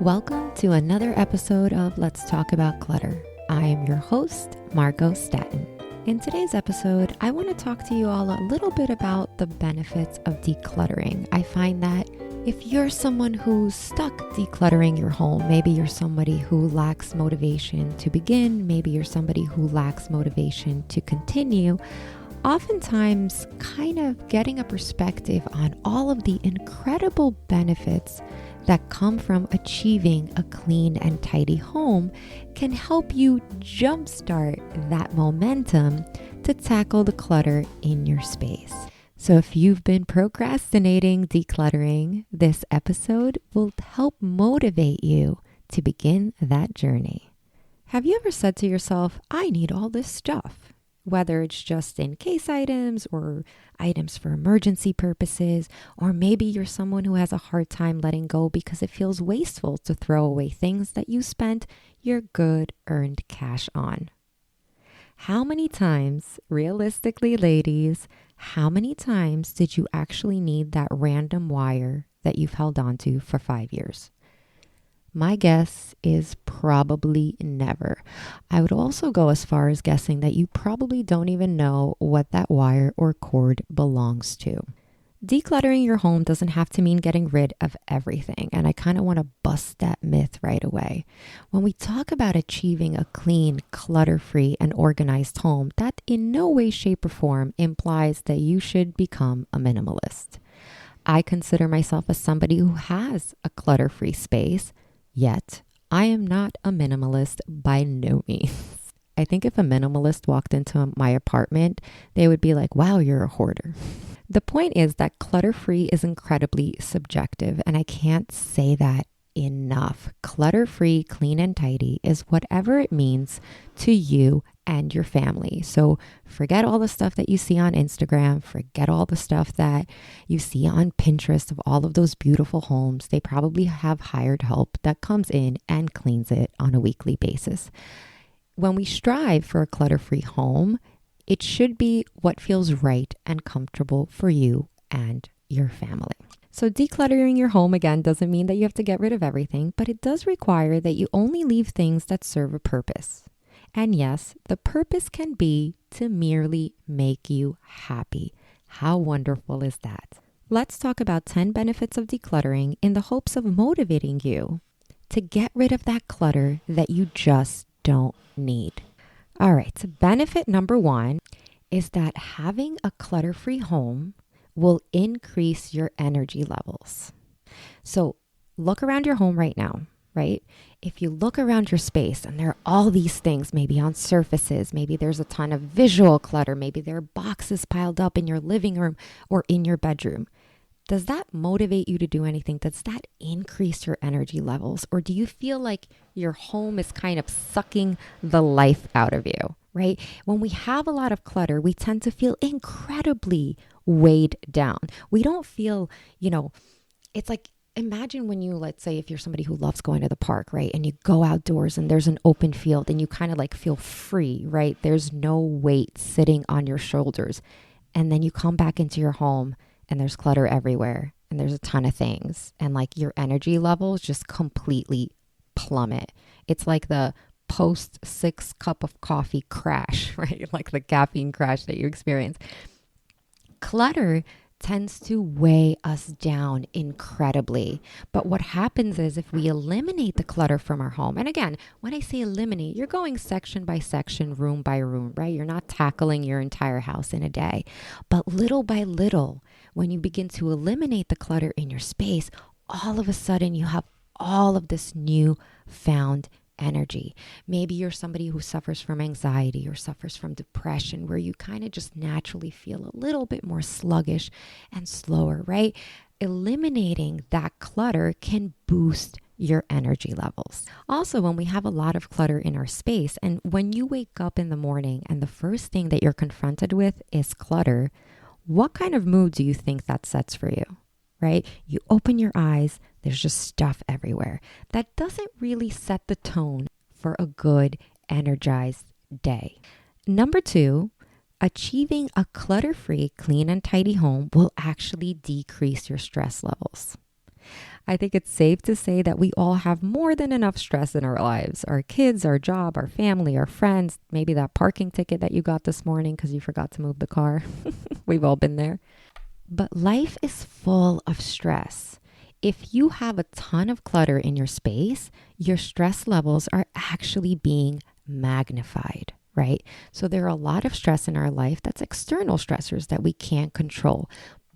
Welcome to another episode of Let's Talk About Clutter. I am your host, Margo. In today's episode, I want to talk to you all a little bit about the benefits of decluttering. I find that if you're someone who's stuck decluttering your home, maybe you're somebody who lacks motivation to begin, maybe you're somebody who lacks motivation to continue, oftentimes kind of getting a perspective on all of the incredible benefits that come from achieving a clean and tidy home can help you jumpstart that momentum to tackle the clutter in your space. So if you've been procrastinating decluttering, this episode will help motivate you to begin that journey. Have you ever said to yourself, I need all this stuff? Whether it's just in case items or items for emergency purposes, or maybe you're someone who has a hard time letting go because it feels wasteful to throw away things that you spent your good earned cash on. How many times, realistically, ladies, how many times did you actually need that random wire that you've held onto for 5 years? My guess is probably never. I would also go as far as guessing that you probably don't even know what that wire or cord belongs to. Decluttering your home doesn't have to mean getting rid of everything, and I kind of want to bust that myth right away. When we talk about achieving a clean, clutter-free, and organized home, that in no way, shape, or form implies that you should become a minimalist. I consider myself as somebody who has a clutter-free space. Yet, I am not a minimalist by no means. I think if a minimalist walked into my apartment, they would be like, wow, you're a hoarder. The point is that clutter-free is incredibly subjective, and I can't say that enough. Clutter-free, clean and tidy is whatever it means to you and your family. So forget all the stuff that you see on Instagram, forget all the stuff that you see on Pinterest of all of those beautiful homes. They probably have hired help that comes in and cleans it on a weekly basis. When we strive for a clutter-free home, it should be what feels right and comfortable for you and your family. So decluttering your home, again, doesn't mean that you have to get rid of everything, but it does require that you only leave things that serve a purpose. And yes, the purpose can be to merely make you happy. How wonderful is that? Let's talk about 10 benefits of decluttering in the hopes of motivating you to get rid of that clutter that you just don't need. All right, so benefit number 1 is that having a clutter-free home will increase your energy levels. So look around your home right now, right? If you look around your space and there are all these things, maybe on surfaces, maybe there's a ton of visual clutter, maybe there are boxes piled up in your living room or in your bedroom. Does that motivate you to do anything? Does that increase your energy levels? Or do you feel like your home is kind of sucking the life out of you, right? When we have a lot of clutter, we tend to feel incredibly weighed down. We don't feel, it's like, imagine when you, let's say, if you're somebody who loves going to the park, right? And you go outdoors and there's an open field and you kind of like feel free, right? There's no weight sitting on your shoulders. And then you come back into your home and there's clutter everywhere and there's a ton of things. And like your energy levels just completely plummet. It's like the post 6 cup of coffee crash, right? Like the caffeine crash that you experience. Clutter tends to weigh us down incredibly. But what happens is if we eliminate the clutter from our home, and again, when I say eliminate, you're going section by section, room by room, right? You're not tackling your entire house in a day. But little by little, when you begin to eliminate the clutter in your space, all of a sudden you have all of this new found energy. Maybe you're somebody who suffers from anxiety or suffers from depression, where you kind of just naturally feel a little bit more sluggish and slower, right? Eliminating that clutter can boost your energy levels. Also, when we have a lot of clutter in our space, and when you wake up in the morning and the first thing that you're confronted with is clutter, what kind of mood do you think that sets for you? Right? You open your eyes, there's just stuff everywhere. That doesn't really set the tone for a good, energized day. Number 2, achieving a clutter-free, clean and tidy home will actually decrease your stress levels. I think it's safe to say that we all have more than enough stress in our lives. Our kids, our job, our family, our friends, maybe that parking ticket that you got this morning because you forgot to move the car. We've all been there. But life is full of stress. If you have a ton of clutter in your space, your stress levels are actually being magnified, right? So there are a lot of stress in our life that's external stressors that we can't control.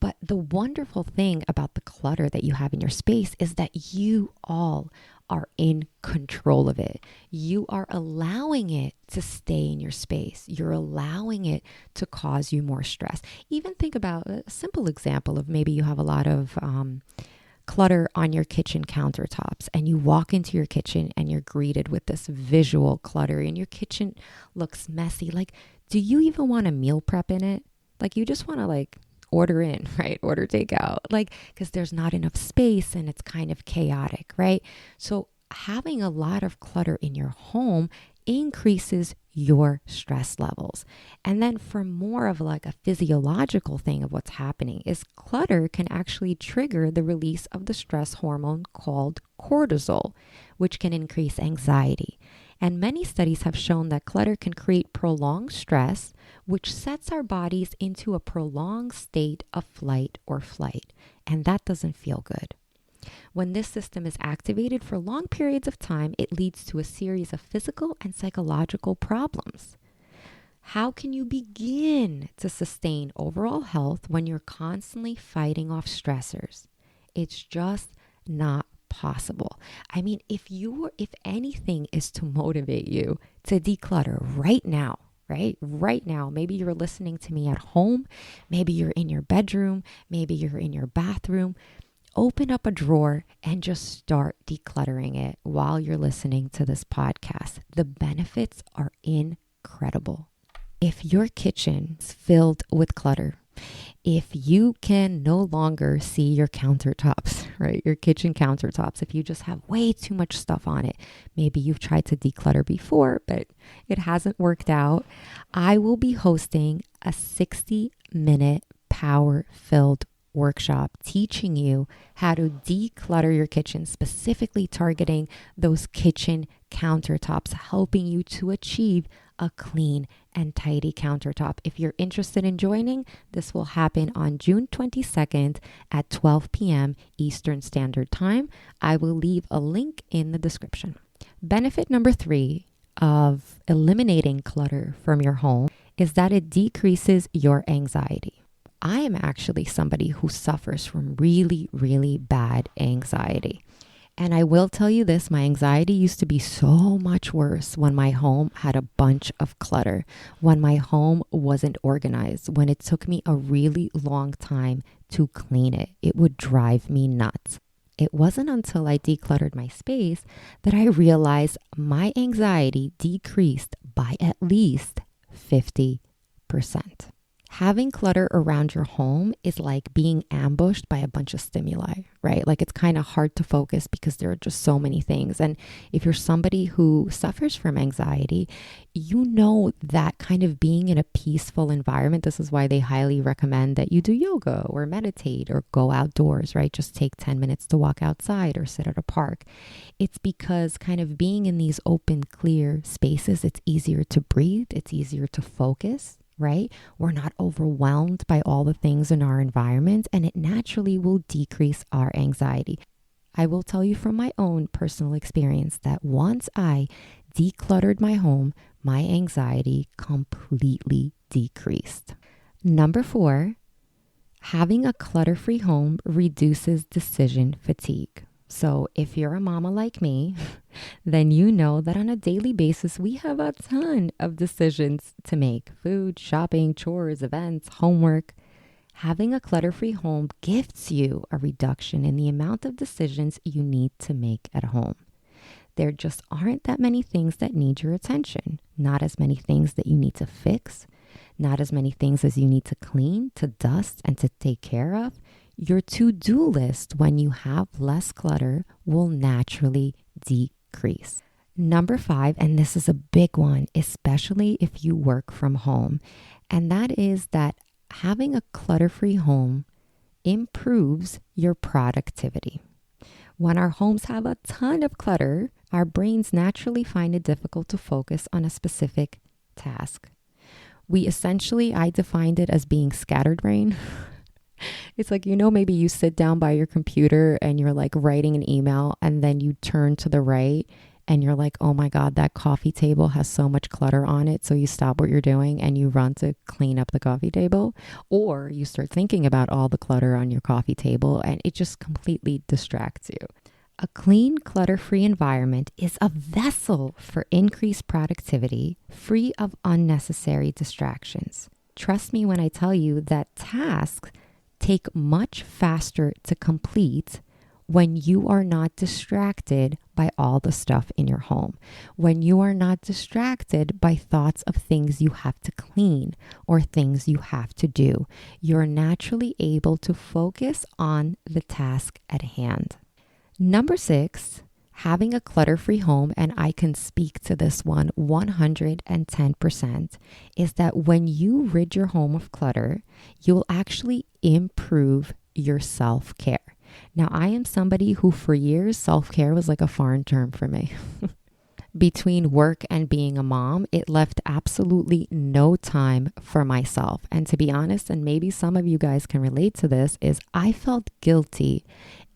But the wonderful thing about the clutter that you have in your space is that you all are in control of it. You are allowing it to stay in your space. You're allowing it to cause you more stress. Even think about a simple example of maybe you have a lot of clutter on your kitchen countertops and you walk into your kitchen and you're greeted with this visual clutter and your kitchen looks messy. Like, do you even want to meal prep in it? Like, you just want to order in, right? Order takeout, because there's not enough space and it's kind of chaotic, right? So having a lot of clutter in your home increases your stress levels. And then for more of a physiological thing of what's happening is clutter can actually trigger the release of the stress hormone called cortisol, which can increase anxiety. And many studies have shown that clutter can create prolonged stress, which sets our bodies into a prolonged state of flight or flight. And that doesn't feel good. When this system is activated for long periods of time, it leads to a series of physical and psychological problems. How can you begin to sustain overall health when you're constantly fighting off stressors? It's just not possible. I mean, if anything is to motivate you to declutter right now, right now, maybe you're listening to me at home, maybe you're in your bedroom, maybe you're in your bathroom, open up a drawer and just start decluttering it while you're listening to this podcast. The benefits are incredible. If your kitchen's filled with clutter, if you can no longer see your countertops, right? Your kitchen countertops, if you just have way too much stuff on it, maybe you've tried to declutter before, but it hasn't worked out. I will be hosting a 60-minute power-filled workshop teaching you how to declutter your kitchen, specifically targeting those kitchen countertops, helping you to achieve a clean and tidy countertop. If you're interested in joining, this will happen on June 22nd at 12 p.m. Eastern Standard Time. I will leave a link in the description. Benefit number 3 of eliminating clutter from your home is that it decreases your anxiety. I am actually somebody who suffers from really, really bad anxiety. And I will tell you this, my anxiety used to be so much worse when my home had a bunch of clutter, when my home wasn't organized, when it took me a really long time to clean it. It would drive me nuts. It wasn't until I decluttered my space that I realized my anxiety decreased by at least 50%. Having clutter around your home is like being ambushed by a bunch of stimuli, right? Like, it's kind of hard to focus because there are just so many things. And if you're somebody who suffers from anxiety, you know that kind of being in a peaceful environment, this is why they highly recommend that you do yoga or meditate or go outdoors, right? Just take 10 minutes to walk outside or sit at a park. It's because kind of being in these open, clear spaces, it's easier to breathe, it's easier to focus, right? We're not overwhelmed by all the things in our environment, and it naturally will decrease our anxiety. I will tell you from my own personal experience that once I decluttered my home, my anxiety completely decreased. Number 4, having a clutter-free home reduces decision fatigue. So if you're a mama like me, then you know that on a daily basis, we have a ton of decisions to make: food, shopping, chores, events, homework. Having a clutter-free home gifts you a reduction in the amount of decisions you need to make at home. There just aren't that many things that need your attention, not as many things that you need to fix, not as many things as you need to clean, to dust, and to take care of. Your to-do list, when you have less clutter, will naturally decrease. Number 5, and this is a big one, especially if you work from home, and that is that having a clutter-free home improves your productivity. When our homes have a ton of clutter, our brains naturally find it difficult to focus on a specific task. I defined it as being scattered brain. It's like, maybe you sit down by your computer and you're like writing an email and then you turn to the right and you're like, oh my God, that coffee table has so much clutter on it. So you stop what you're doing and you run to clean up the coffee table. Or you start thinking about all the clutter on your coffee table and it just completely distracts you. A clean, clutter-free environment is a vessel for increased productivity, free of unnecessary distractions. Trust me when I tell you that tasks take much faster to complete when you are not distracted by all the stuff in your home, when you are not distracted by thoughts of things you have to clean or things you have to do. You're naturally able to focus on the task at hand. Number 6, having a clutter-free home, and I can speak to this one 110%, is that when you rid your home of clutter, you'll actually improve your self-care. Now, I am somebody who for years, self-care was like a foreign term for me. Between work and being a mom, it left absolutely no time for myself. And to be honest, and maybe some of you guys can relate to this, is I felt guilty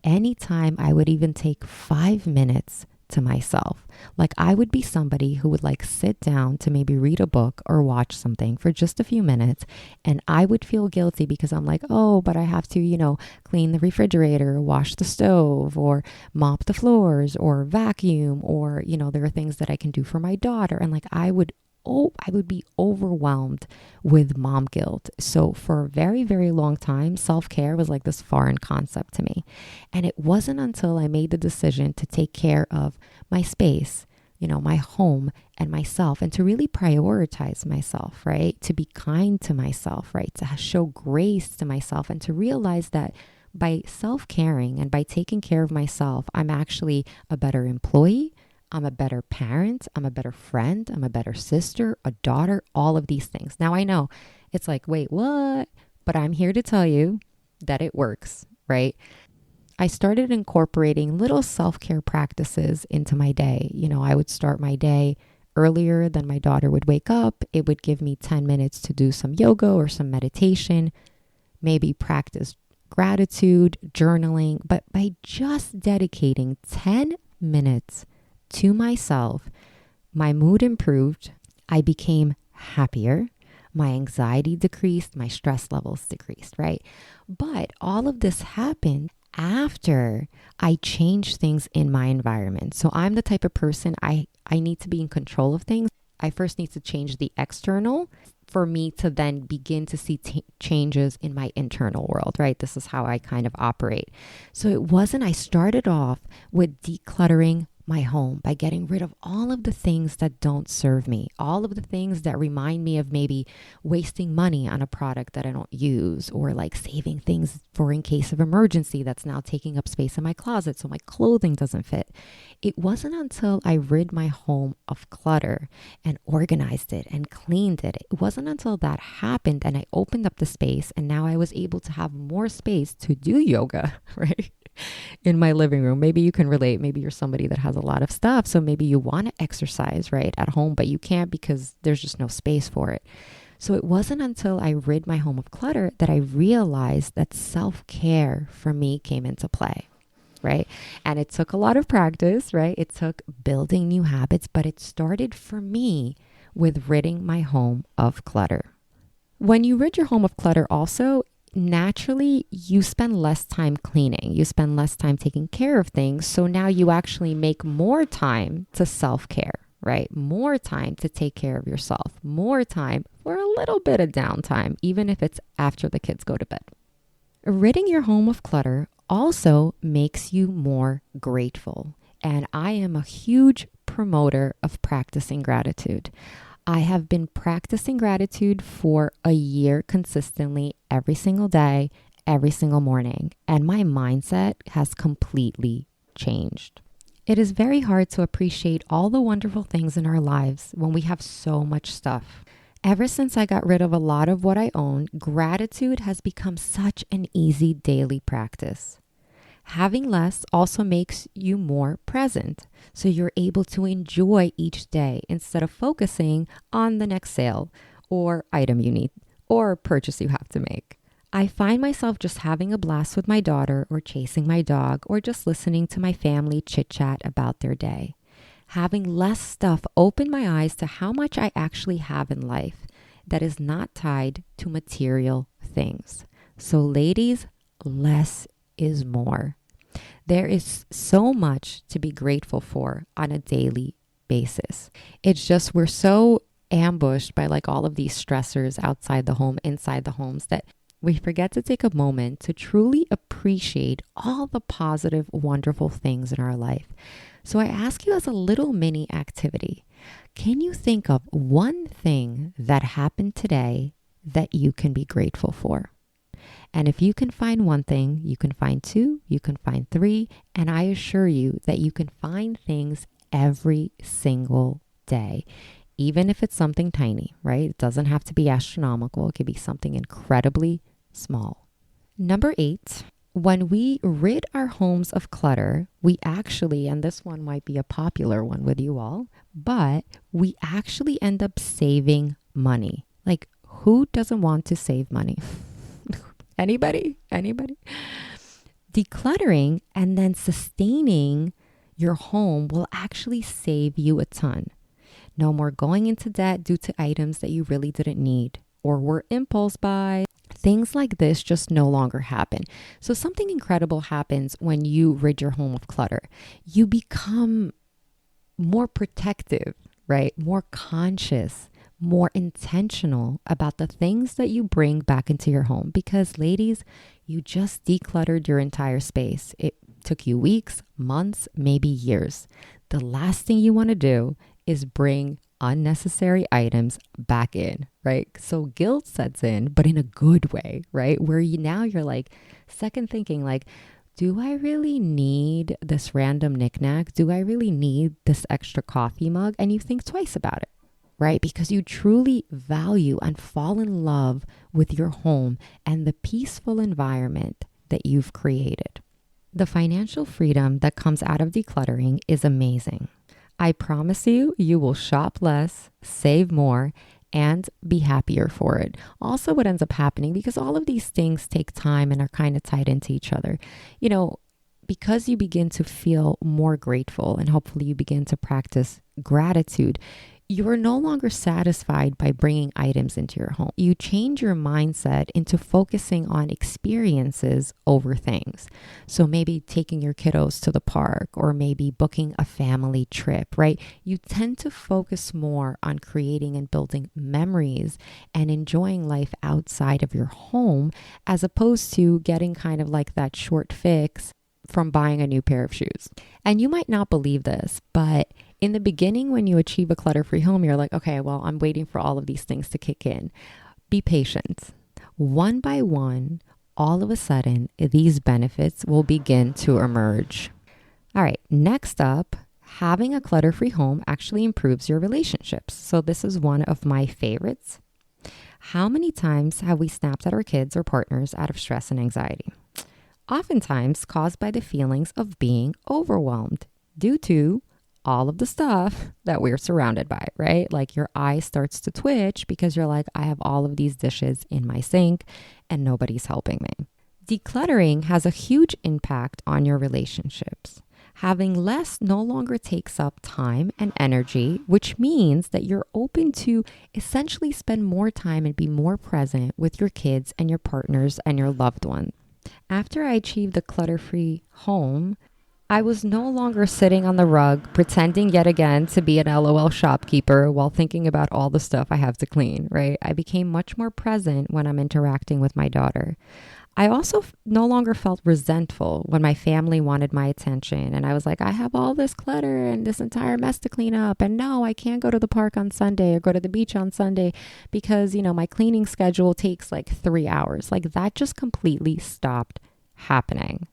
anytime I would even take 5 minutes to myself. Like I would be somebody who would like sit down to maybe read a book or watch something for just a few minutes. And I would feel guilty because I'm like, oh, but I have to, clean the refrigerator, wash the stove, or mop the floors, or vacuum, or, there are things that I can do for my daughter. And like I would be overwhelmed with mom guilt. So for a very, very long time, self-care was like this foreign concept to me. And it wasn't until I made the decision to take care of my space, my home and myself, and to really prioritize myself, right? To be kind to myself, right? To show grace to myself and to realize that by self-caring and by taking care of myself, I'm actually a better employee. I'm a better parent, I'm a better friend, I'm a better sister, a daughter, all of these things. Now I know it's like, wait, what? But I'm here to tell you that it works, right? I started incorporating little self-care practices into my day. I would start my day earlier than my daughter would wake up. It would give me 10 minutes to do some yoga or some meditation, maybe practice gratitude, journaling. But by just dedicating 10 minutes to myself, my mood improved, I became happier, my anxiety decreased, my stress levels decreased, right? But all of this happened after I changed things in my environment. So I'm the type of person, I need to be in control of things. I first need to change the external for me to then begin to see changes in my internal world, right? This is how I kind of operate. So I started off with decluttering my home by getting rid of all of the things that don't serve me, all of the things that remind me of maybe wasting money on a product that I don't use, or like saving things for in case of emergency that's now taking up space in my closet so my clothing doesn't fit. It wasn't until I rid my home of clutter and organized it and cleaned it. It wasn't until that happened and I opened up the space and now I was able to have more space to do yoga, right? In my living room. Maybe you can relate. Maybe you're somebody that has a lot of stuff. So maybe you want to exercise, right, at home, but you can't because there's just no space for it. So it wasn't until I rid my home of clutter that I realized that self-care for me came into play, right? And it took a lot of practice, right? It took building new habits, but it started for me with ridding my home of clutter. When you rid your home of clutter also, naturally, you spend less time cleaning. You spend less time taking care of things. So now you actually make more time to self-care, right? More time to take care of yourself. More time for a little bit of downtime, even if it's after the kids go to bed. Ridding your home of clutter also makes you more grateful. And I am a huge promoter of practicing gratitude. I have been practicing gratitude for a year consistently every single day, every single morning, and my mindset has completely changed. It is very hard to appreciate all the wonderful things in our lives when we have so much stuff. Ever since I got rid of a lot of what I own, gratitude has become such an easy daily practice. Having less also makes you more present. So you're able to enjoy each day instead of focusing on the next sale or item you need or purchase you have to make. I find myself just having a blast with my daughter or chasing my dog or just listening to my family chit chat about their day. Having less stuff opened my eyes to how much I actually have in life that is not tied to material things. So ladies, less is more. There is so much to be grateful for on a daily basis. It's just we're so ambushed by like all of these stressors outside the home, inside the homes, that we forget to take a moment to truly appreciate all the positive, wonderful things in our life. So I ask you as a little mini activity, can you think of one thing that happened today that you can be grateful for? And if you can find one thing, you can find two, you can find three, and I assure you that you can find things every single day, even if it's something tiny, right? It doesn't have to be astronomical. It could be something incredibly small. Number 8, when we rid our homes of clutter, we actually, and this one might be a popular one with you all, but we actually end up saving money. Like, who doesn't want to save money? Anybody? Decluttering and then sustaining your home will actually save you a ton. No more going into debt due to items that you really didn't need or were impulse buys. Things like this just no longer happen. So something incredible happens when you rid your home of clutter. You become more protective, right? More conscious, more intentional about the things that you bring back into your home. Because ladies, you just decluttered your entire space. It took you weeks, months, maybe years. The last thing you want to do is bring unnecessary items back in, right? So guilt sets in, but in a good way, right? Where you're like second thinking, like, do I really need this random knickknack? Do I really need this extra coffee mug? And you think twice about it, right? Because you truly value and fall in love with your home and the peaceful environment that you've created. The financial freedom that comes out of decluttering is amazing. I promise you, you will shop less, save more, and be happier for it. Also, what ends up happening, because all of these things take time and are kind of tied into each other, because you begin to feel more grateful and hopefully you begin to practice gratitude, you are no longer satisfied by bringing items into your home. You change your mindset into focusing on experiences over things. So maybe taking your kiddos to the park or maybe booking a family trip, right? You tend to focus more on creating and building memories and enjoying life outside of your home, as opposed to getting kind of like that short fix from buying a new pair of shoes. And you might not believe this, but in the beginning, when you achieve a clutter-free home, you're like, okay, well, I'm waiting for all of these things to kick in. Be patient. One by one, all of a sudden, these benefits will begin to emerge. All right, next up, having a clutter-free home actually improves your relationships. So this is one of my favorites. How many times have we snapped at our kids or partners out of stress and anxiety? Oftentimes caused by the feelings of being overwhelmed due to all of the stuff that we're surrounded by, right? Like your eye starts to twitch because you're like, I have all of these dishes in my sink and nobody's helping me. Decluttering has a huge impact on your relationships. Having less no longer takes up time and energy, which means that you're open to essentially spend more time and be more present with your kids and your partners and your loved ones. After I achieved the clutter-free home, I was no longer sitting on the rug pretending yet again to be an LOL shopkeeper while thinking about all the stuff I have to clean, right? I became much more present when I'm interacting with my daughter. I also no longer felt resentful when my family wanted my attention. And I was like, I have all this clutter and this entire mess to clean up. And no, I can't go to the park on Sunday or go to the beach on Sunday because, my cleaning schedule takes like 3 hours. Like that just completely stopped happening.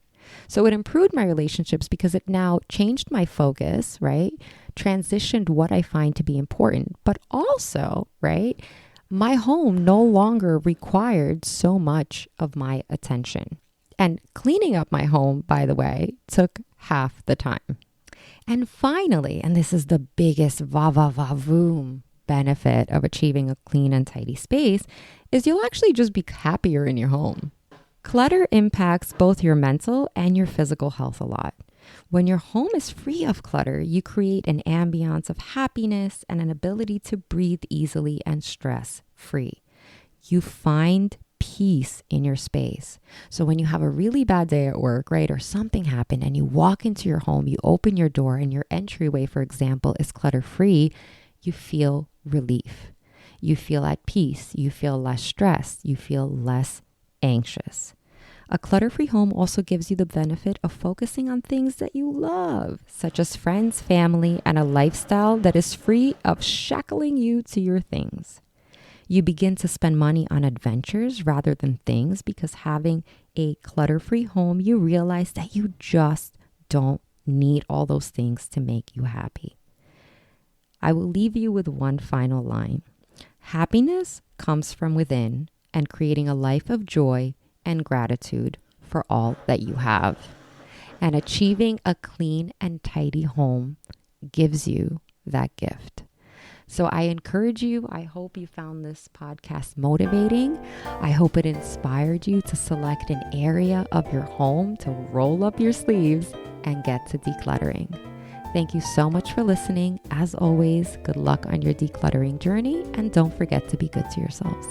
So it improved my relationships because it now changed my focus, right? Transitioned what I find to be important, but also, right? My home no longer required so much of my attention. And cleaning up my home, by the way, took half the time. And finally, and this is the biggest va-va-va-voom benefit of achieving a clean and tidy space, is you'll actually just be happier in your home. Clutter impacts both your mental and your physical health a lot. When your home is free of clutter, you create an ambiance of happiness and an ability to breathe easily and stress-free. You find peace in your space. So when you have a really bad day at work, right, or something happened and you walk into your home, you open your door and your entryway, for example, is clutter-free, you feel relief. You feel at peace. You feel less stressed. You feel less anxious. A clutter-free home also gives you the benefit of focusing on things that you love, such as friends, family, and a lifestyle that is free of shackling you to your things. You begin to spend money on adventures rather than things because having a clutter-free home, you realize that you just don't need all those things to make you happy. I will leave you with one final line. Happiness comes from within and creating a life of joy and gratitude for all that you have. And achieving a clean and tidy home gives you that gift. So I encourage you, I hope you found this podcast motivating. I hope it inspired you to select an area of your home to roll up your sleeves and get to decluttering. Thank you so much for listening. As always, good luck on your decluttering journey and don't forget to be good to yourselves.